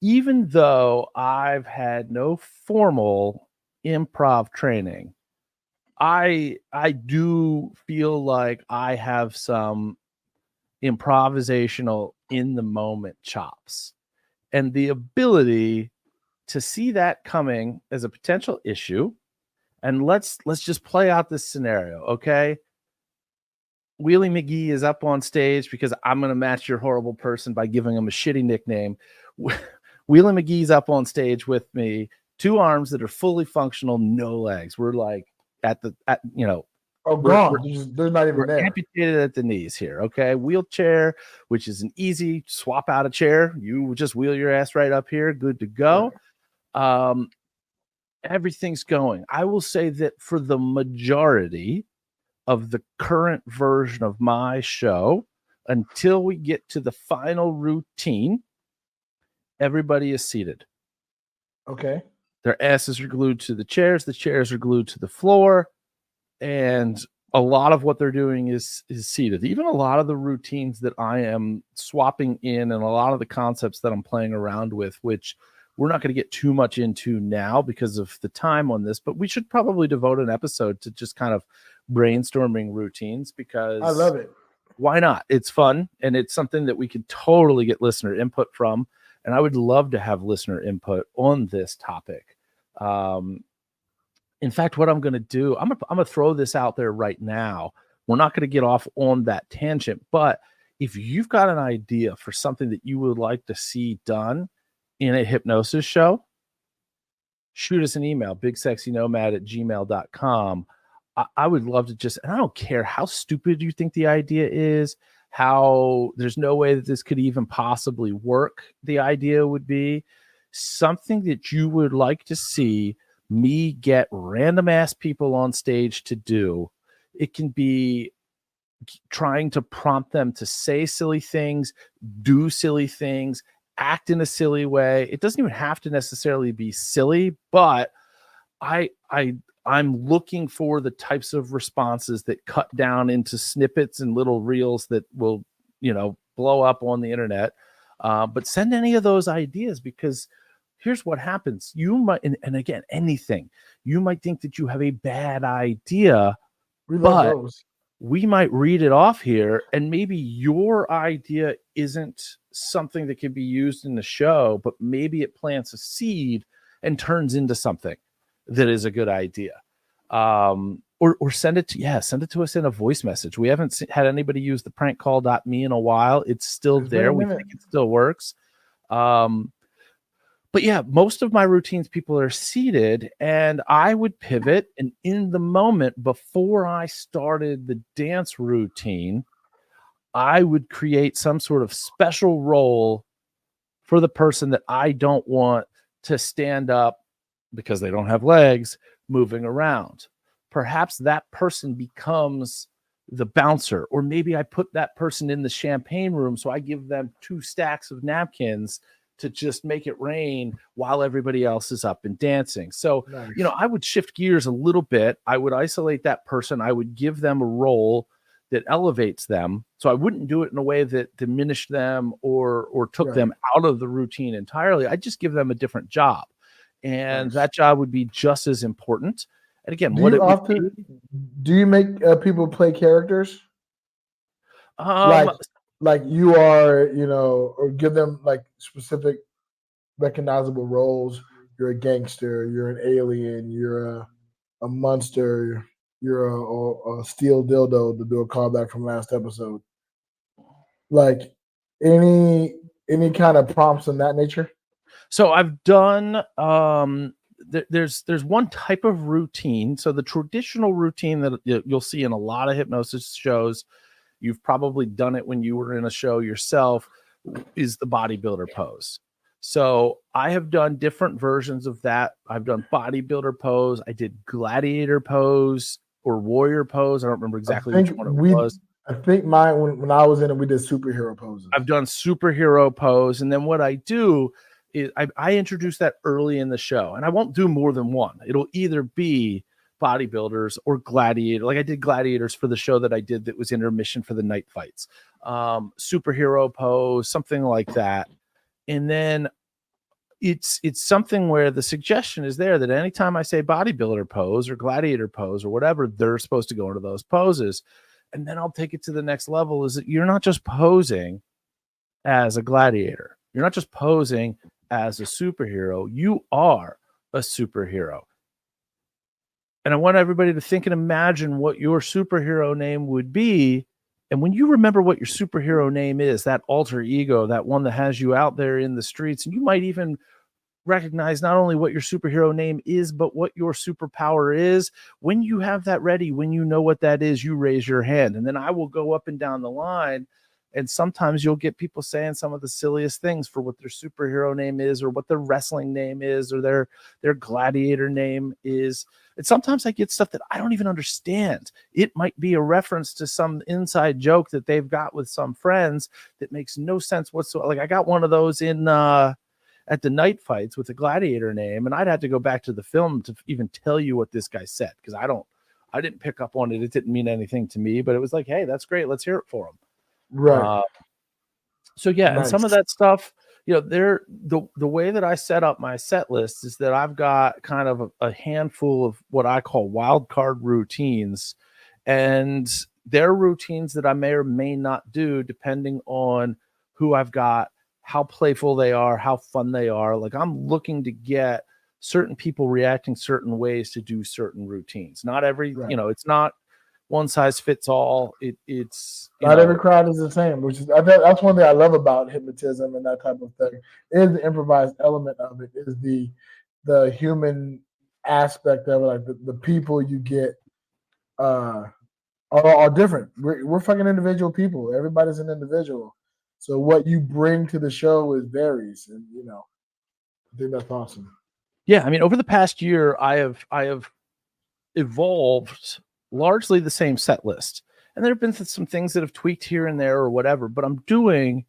even though I've had no formal improv training, I do feel like I have some improvisational in the moment chops and the ability to see that coming as a potential issue. And let's just play out this scenario, okay? Wheelie McGee is up on stage because I'm going to match your horrible person by giving him a shitty nickname. Wheelie McGee's up on stage with me, 2 arms that are fully functional, no legs. We're like gone. They're not even there. Amputated at the knees here, okay? Wheelchair, which is an easy swap out a chair. You just wheel your ass right up here, good to go. Right. Everything's going. I will say that for the majority of the current version of my show, until we get to the final routine, everybody is seated. Okay. Their asses are glued to the chairs are glued to the floor, and a lot of what they're doing is seated. Even a lot of the routines that I am swapping in and a lot of the concepts that I'm playing around with, which we're not going to get too much into now because of the time on this, but we should probably devote an episode to just kind of brainstorming routines because I love it. Why not? It's fun, and it's something that we could totally get listener input from, and I would love to have listener input on this topic. In fact, what I'm going to do, I'm going to throw this out there right now. We're not going to get off on that tangent, but if you've got an idea for something that you would like to see done in a hypnosis show, shoot us an email, bigsexynomad@gmail.com. I would love to just, and I don't care how stupid you think the idea is, how there's no way that this could even possibly work. The idea would be something that you would like to see me get random ass people on stage to do. It can be trying to prompt them to say silly things, do silly things, act in a silly way. It doesn't even have to necessarily be silly, but I'm looking for the types of responses that cut down into snippets and little reels that will, blow up on the internet. But send any of those ideas, because here's what happens. You might, and again, anything, you might think that you have a bad idea, but we might read it off here, and maybe your idea isn't something that can be used in the show, but maybe it plants a seed and turns into something that is a good idea. Or send it to us in a voice message. We haven't had anybody use the prankcall.me in a while. It's still there. We think it still works. But yeah, most of my routines, people are seated, and I would pivot. And in the moment before I started the dance routine, I would create some sort of special role for the person that I don't want to stand up because they don't have legs moving around. Perhaps that person becomes the bouncer, or maybe I put that person in the champagne room. So I give them 2 stacks of napkins to just make it rain while everybody else is up and dancing. So, nice. I would shift gears a little bit. I would isolate that person. I would give them a role that elevates them. So I wouldn't do it in a way that diminished them or took them out of the routine entirely. I just give them a different job. and Nice. that job would be just as important. And again, Do what you it would often be, do you make people play characters um, like you are, or give them like specific recognizable roles? You're a gangster, you're an alien, you're a monster, you're a steel dildo, to do a callback from last episode. Like any kind of prompts in that nature? so I've done there's one type of routine. So the traditional routine that you'll see in a lot of hypnosis shows, you've probably done it when you were in a show yourself, is the bodybuilder pose. So I have done different versions of that. I've done bodybuilder pose. I did gladiator pose or warrior pose. I don't remember exactly which one it was. I think mine, when I was in it, we did superhero poses. I've done superhero pose. And then what I do is I introduce that early in the show, and I won't do more than one. It'll either be bodybuilders or gladiator. Like I did gladiators for the show that I did that was intermission for the night fights. Superhero pose, something like that. And then it's something where the suggestion is there that anytime I say bodybuilder pose or gladiator pose or whatever, they're supposed to go into those poses. And then I'll take it to the next level, is that you're not just posing as a gladiator. You're not just posing as a superhero. You are a superhero. And I want everybody to think and imagine what your superhero name would be. And when you remember what your superhero name is, that alter ego, that one that has you out there in the streets, and you might even recognize not only what your superhero name is, but what your superpower is. When you have that ready, when you know what that is, you raise your hand. And then I will go up and down the line. And sometimes you'll get people saying some of the silliest things for what their superhero name is, or what their wrestling name is, or their gladiator name is. And sometimes I get stuff that I don't even understand. It might be a reference to some inside joke that they've got with some friends that makes no sense whatsoever. Like I got one of those in at the night fights with a gladiator name, and I'd have to go back to the film to even tell you what this guy said, because I didn't pick up on it. It didn't mean anything to me, but it was like, hey, that's great. Let's hear it for him. Right. So yeah, Nice. and some of that stuff, the way that I set up my set list is that I've got kind of a handful of what I call wild card routines, and they're routines that I may or may not do depending on who I've got, how playful they are, how fun they are. Like I'm looking to get certain people reacting certain ways to do certain routines. Not every, Right. It's not one size fits all. It's not every crowd is the same, which is that's one thing I love about hypnotism and that type of thing. Is the improvised element of it, is the human aspect of it. Like the people you get are different. We're fucking individual people. Everybody's an individual. So what you bring to the show is varies, and I think that's awesome. Yeah, I mean, over the past year, I have evolved largely the same set list, and there have been some things that have tweaked here and there or whatever, but I'm doing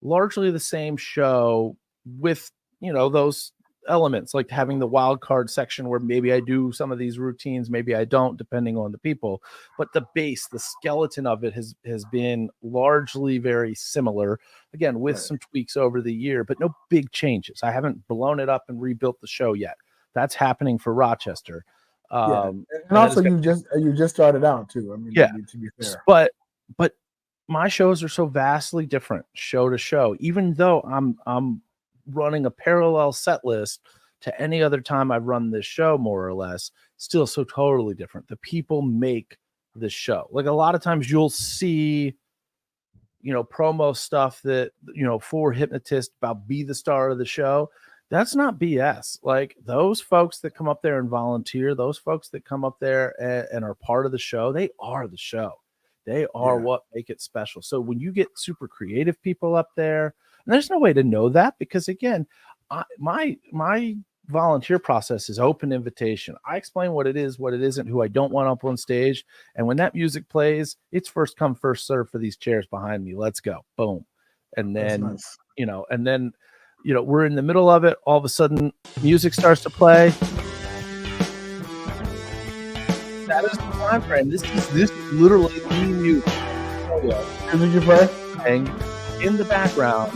largely the same show with those elements, like having the wild card section where maybe I do some of these routines, maybe I don't, depending on the people, but the base, the skeleton of it has been largely very similar, again with some tweaks over the year, but no big changes. I haven't blown it up and rebuilt the show yet. That's happening for Rochester. And also you just started out too. I mean, yeah, to be fair, but my shows are so vastly different show to show, even though I'm running a parallel set list to any other time I've run this show, more or less, still so totally different. The people make the show. Like a lot of times you'll see, promo stuff that, for hypnotists about be the star of the show. That's not BS. Like those folks that come up there and volunteer, those folks that come up there and are part of the show, they are the show. They are what make it special. So when you get super creative people up there, and there's no way to know that, because again, my volunteer process is open invitation. I explain what it is, what it isn't, who I don't want up on stage. And when that music plays, it's first come, first serve for these chairs behind me. Let's go. Boom. And then, we're in the middle of it. All of a sudden, music starts to play. That is the time frame. This is literally the music. Did you play? In the background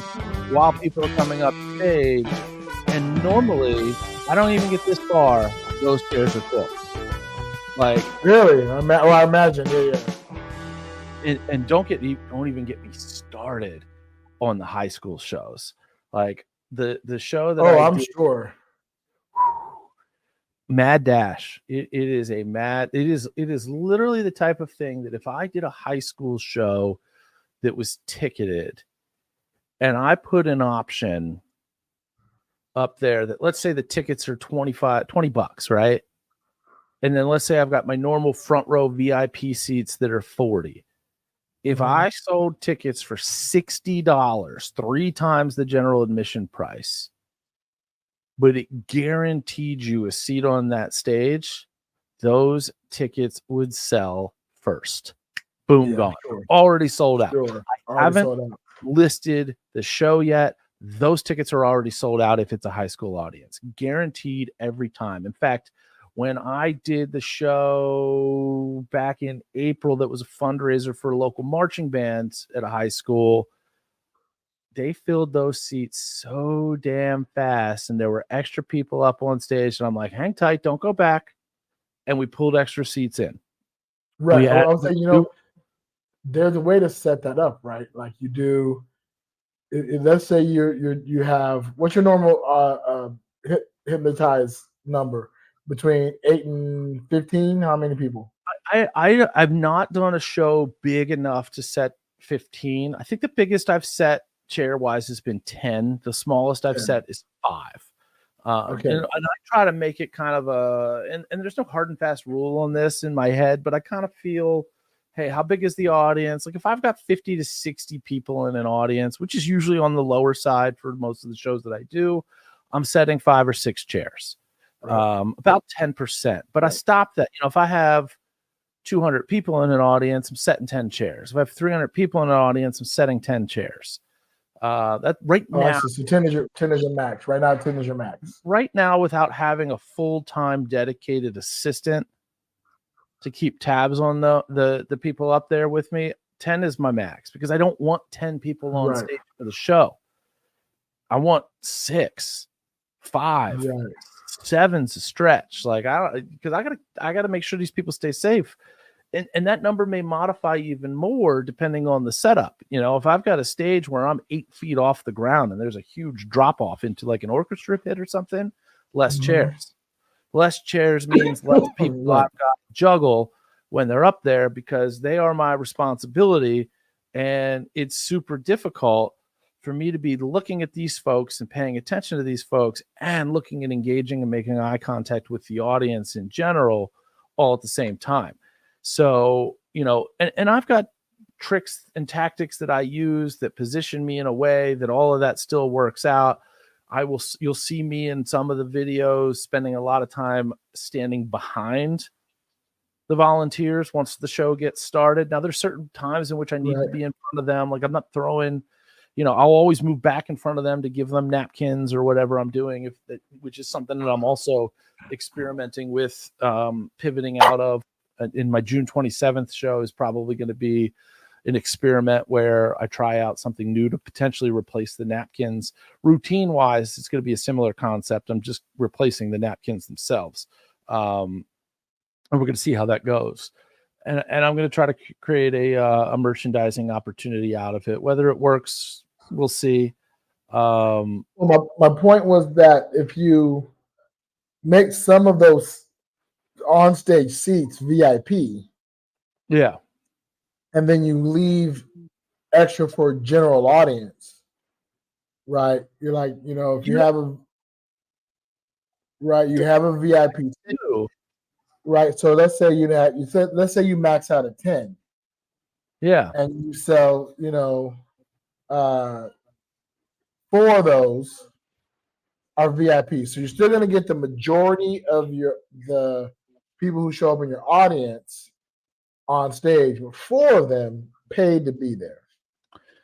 while people are coming up stage, and normally I don't even get this far. Those chairs are filled. Like, really? I imagine. Yeah. And don't even get me started on the high school shows. Like the show that I'm sure. Mad Dash. It is literally the type of thing that if I did a high school show that was ticketed and I put an option up there that, let's say the tickets are $20, right? And then let's say I've got my normal front row VIP seats that are $40. If I sold tickets for $60, 3 times the general admission price, but it guaranteed you a seat on that stage, those tickets would sell first. Boom, gone. Sure. Already sold out. Sure. I haven't listed the show yet. Those tickets are already sold out if it's a high school audience. Guaranteed every time. In fact, when I did the show back in April that was a fundraiser for local marching bands at a high school, they filled those seats so damn fast, and there were extra people up on stage, and I'm like, hang tight, don't go back. And we pulled extra seats in. Right. I was saying, there's a way to set that up, right? Like you do. Let's say you have, what's your normal hypnotize number? Between 8 and 15, how many people? I've not done a show big enough to set 15. I think the biggest I've set chair wise has been 10. The smallest I've set is 5. Okay. And I try to make it kind of and there's no hard and fast rule on this in my head, but I kind of feel, hey, how big is the audience? Like if I've got 50 to 60 people in an audience, which is usually on the lower side for most of the shows that I do, I'm setting 5 or 6 chairs. About 10%, but I stopped that. If I have 200 people in an audience, I'm setting 10 chairs. If I have 300 people in an audience, I'm setting 10 chairs. That right now, so 10 is your max. Right now, 10 is your max. Right now, without having a full-time dedicated assistant to keep tabs on the people up there with me, 10 is my max because I don't want 10 people on stage for the show. I want 6, 5. 7's a stretch. Like I gotta make sure these people stay safe, and that number may modify even more depending on the setup. If I've got a stage where I'm 8 feet off the ground and there's a huge drop off into like an orchestra pit or something, less chairs. Less chairs means less people I've got to juggle when they're up there because they are my responsibility, and it's super difficult for me to be looking at these folks and paying attention to these folks and looking and engaging and making eye contact with the audience in general all at the same time. So, and I've got tricks and tactics that I use that position me in a way that all of that still works out. You'll see me in some of the videos spending a lot of time standing behind the volunteers once the show gets started. Now there's certain times in which I need to be in front of them. Like I'm not throwing, I'll always move back in front of them to give them napkins or whatever I'm doing, which is something that I'm also experimenting with, pivoting out of. In my June 27th show is probably going to be an experiment where I try out something new to potentially replace the napkins. Routine wise, it's going to be a similar concept. I'm just replacing the napkins themselves. And we're going to see how that goes. And I'm going to try to create a merchandising opportunity out of it. Whether it works, we'll see. Well, my point was that if you make some of those on-stage seats VIP, and then you leave extra for general audience, right? You're like, if you have a VIP too, right? So let's say let's say you max out at 10, and you sell, 4 of those are VIP. So you're still going to get the majority of the people who show up in your audience on stage, but 4 of them paid to be there,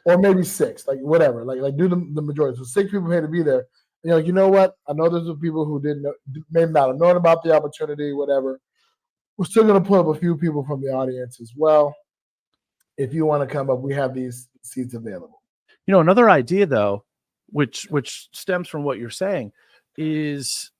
or maybe 6, like whatever, like do the majority. So 6 people paid to be there. You know what? I know there's some people who didn't know, maybe not have known about the opportunity, whatever. We're still going to pull up a few people from the audience as well. If you want to come up, we have these seats available. Another idea though, which stems from what you're saying, is,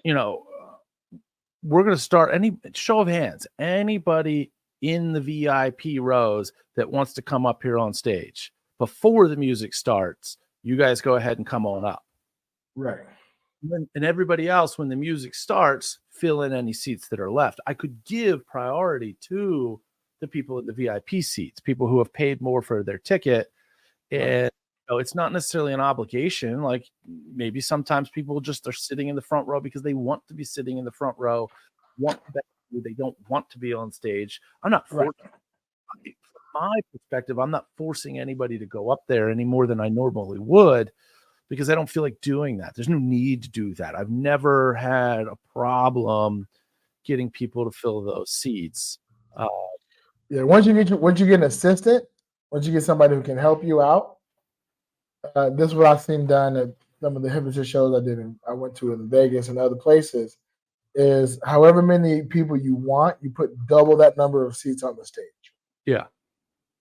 we're going to start any show of hands. Anybody in the VIP rows that wants to come up here on stage before the music starts, you guys go ahead and come on up. Right. And everybody else, when the music starts, fill in any seats that are left. I could give priority to the people in the VIP seats, people who have paid more for their ticket. And it's not necessarily an obligation. Like maybe sometimes people just are sitting in the front row because they want to be sitting in the front row, they don't want to be on stage. I'm not forcing. From my perspective, I'm not forcing anybody to go up there any more than I normally would, because I don't feel like doing that. There's no need to do that. I've never had a problem getting people to fill those seats. Once you get an assistant, once you get somebody who can help you out, this is what I've seen done at some of the hypnotist shows I went to in Vegas and other places, is however many people you want, you put double that number of seats on the stage. Yeah.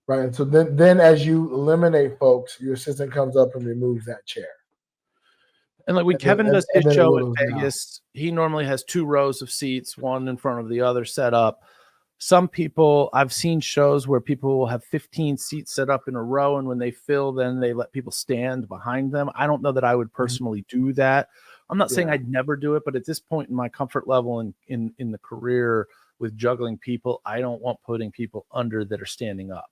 Right. And so then as you eliminate folks, your assistant comes up and removes that chair. And like when Kevin does his show in Vegas, he normally has 2 rows of seats, one in front of the other set up. Some people, I've seen shows where people will have 15 seats set up in a row, and when they fill, then they let people stand behind them. I don't know that I would personally do that. I'm not saying I'd never do it, but at this point in my comfort level in the career with juggling people, I don't want putting people under that are standing up.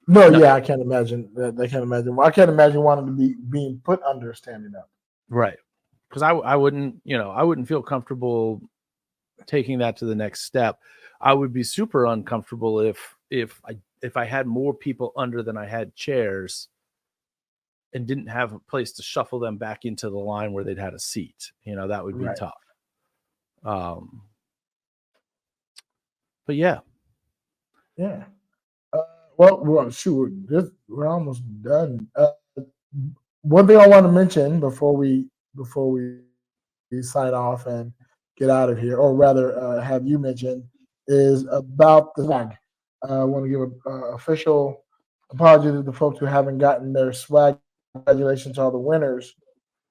No, yeah, I can't imagine that. I can't imagine. I can't imagine wanting to be being put under standing up. Right. Because I wouldn't feel comfortable taking that to the next step. I would be super uncomfortable if I had more people under than I had chairs and didn't have a place to shuffle them back into the line where they'd had a seat. That would be tough. But yeah. Yeah. Well, shoot, we're almost done. One thing I want to mention before we sign off and get out of here, or rather have you mention, is about the swag. I want to give an official apology to the folks who haven't gotten their swag. Congratulations to all the winners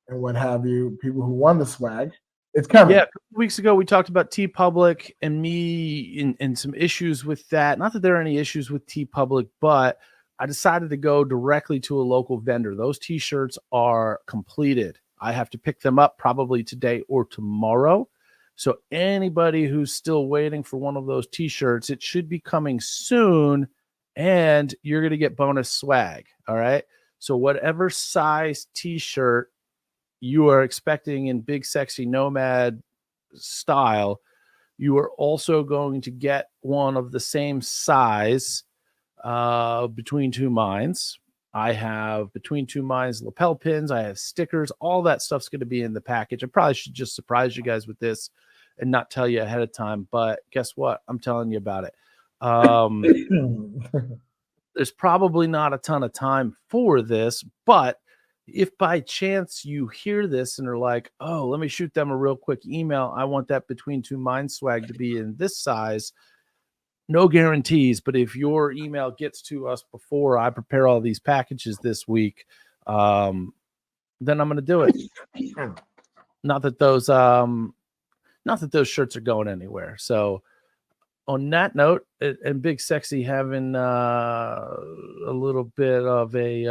and what have you, people who won the swag. It's coming. Yeah, a couple weeks ago we talked about TeePublic and me and some issues with that. Not that there are any issues with TeePublic, but I decided to go directly to a local vendor. Those t-shirts are completed. I have to pick them up probably today or tomorrow. So anybody who's still waiting for one of those t-shirts, it should be coming soon, and you're going to get bonus swag. All right. So whatever size t-shirt you are expecting in Big Sexy Nomad style, you are also going to get one of the same size Between Two Minds. I have Between Two Minds lapel pins. I have stickers. All that stuff's going to be in the package. I probably should just surprise you guys with this and not tell you ahead of time, but guess what? I'm telling you about it. There's probably not a ton of time for this, but if by chance you hear this and are like, oh, let me shoot them a real quick email, I want that Between Two Minds swag to be in this size. No guarantees, but if your email gets to us before I prepare all these packages this week, then I'm going to do it. Not that those shirts are going anywhere. So on that note, and Big Sexy having a little bit of a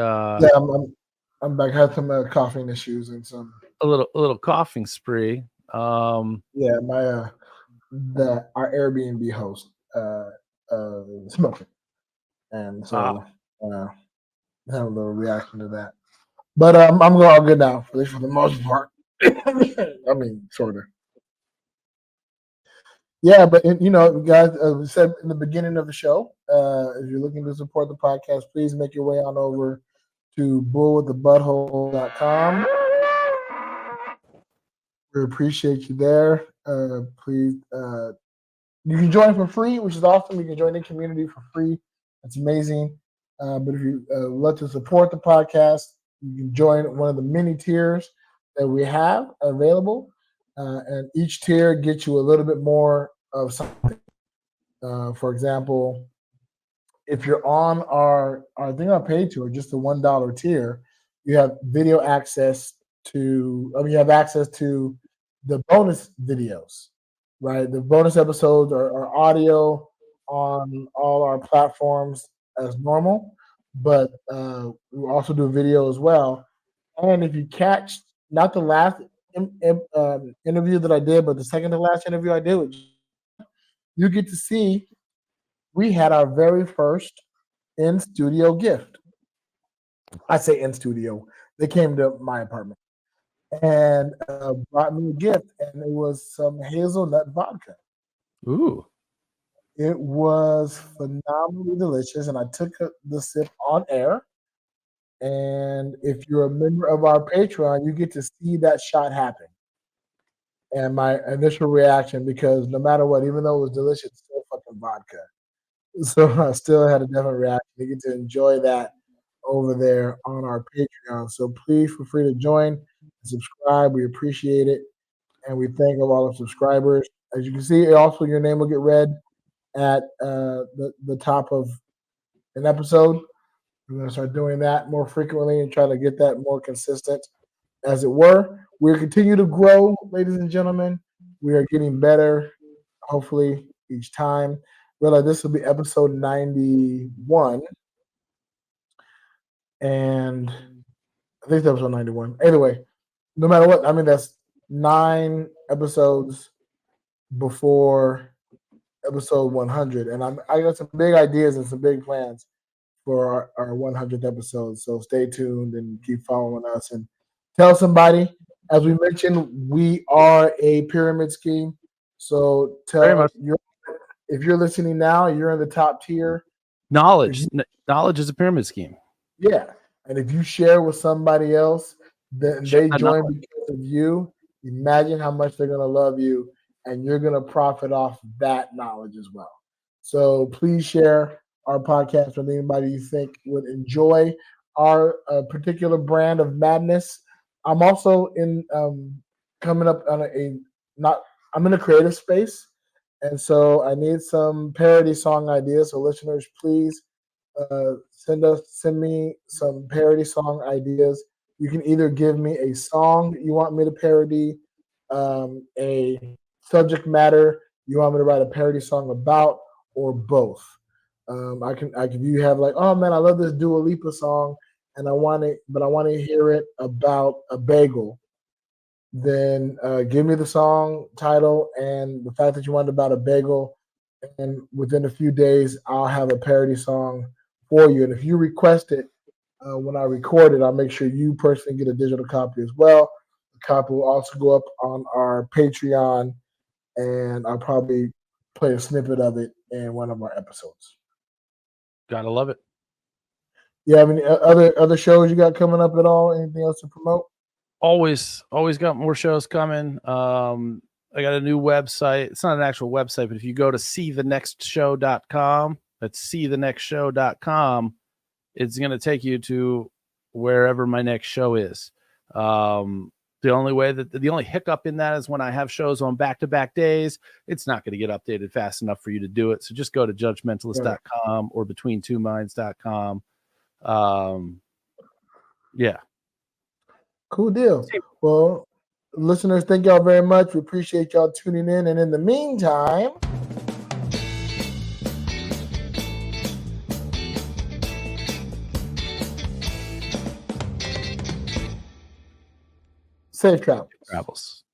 I'm back. I had some coughing issues and some a little coughing spree. My our Airbnb host smoking, and so had a little reaction to that. But I'm going all good now, at least for the most part. I mean, sort of. Yeah, but guys, as we said in the beginning of the show, if you're looking to support the podcast, please make your way on over to bullwiththebutthole.com. We appreciate you there. Please, you can join for free, which is awesome. You can join the community for free. That's amazing. But if you love to support the podcast, you can join one of the many tiers that we have available. And each tier gets you a little bit more of something. For example, if you're on our paid tier, just the $1 tier, you have video access you have access to the bonus videos, right? The bonus episodes are audio on all our platforms as normal, but we also do video as well. And if you catch not the last interview that I did, but the second to last interview I did, you get to see we had our very first in studio gift. I say in studio. They came to my apartment and brought me a gift, and it was some hazelnut vodka. Ooh. It was phenomenally delicious, and I took the sip on air. And if you're a member of our Patreon, you get to see that shot happen. And my initial reaction, because no matter what, even though it was delicious, it's still fucking vodka. So I still had a different reaction. You get to enjoy that over there on our Patreon. So please feel free to join and subscribe. We appreciate it. And we thank all our subscribers. As you can see, also your name will get read at the top of an episode. We're going to start doing that more frequently and try to get that more consistent, as it were. We continue to grow, ladies and gentlemen. We are getting better, hopefully, each time. Realize this will be episode 91. And I think it's episode 91. Anyway, no matter what, I mean, that's 9 episodes before episode 100. And I got some big ideas and some big plans for our 100th episode. So stay tuned and keep following us and tell somebody. As we mentioned, we are a pyramid scheme. So if you're listening now, you're in the top tier. Knowledge is a pyramid scheme. Yeah. And if you share with somebody else, then they join because of you. Imagine how much they're going to love you, and you're going to profit off that knowledge as well. So please share our podcast with anybody you think would enjoy our particular brand of madness. I'm also in coming up on I'm in a creative space, and so I need some parody song ideas. So listeners, please send me some parody song ideas. You can either give me a song you want me to parody, a subject matter you want me to write a parody song about, or both. If you have like, oh man, I love this Dua Lipa song, and I want to hear it about a bagel. Then give me the song title and the fact that you want it about a bagel, and within a few days I'll have a parody song for you. And if you request it when I record it, I'll make sure you personally get a digital copy as well. The copy will also go up on our Patreon, and I'll probably play a snippet of it in one of our episodes. Gotta love it. You have any other shows you got coming up at all? Anything else to promote? Always got more shows coming. I got a new website. It's not an actual website, but if you go to seethenextshow.com, that's seethenextshow.com, it's going to take you to wherever my next show is. The only hiccup in that is when I have shows on back-to-back days, it's not going to get updated fast enough for you to do it. So just go to judgmentalist.com or betweentwominds.com. Yeah. Cool deal. Well, listeners, thank y'all very much. We appreciate y'all tuning in. And in the meantime, safe travels.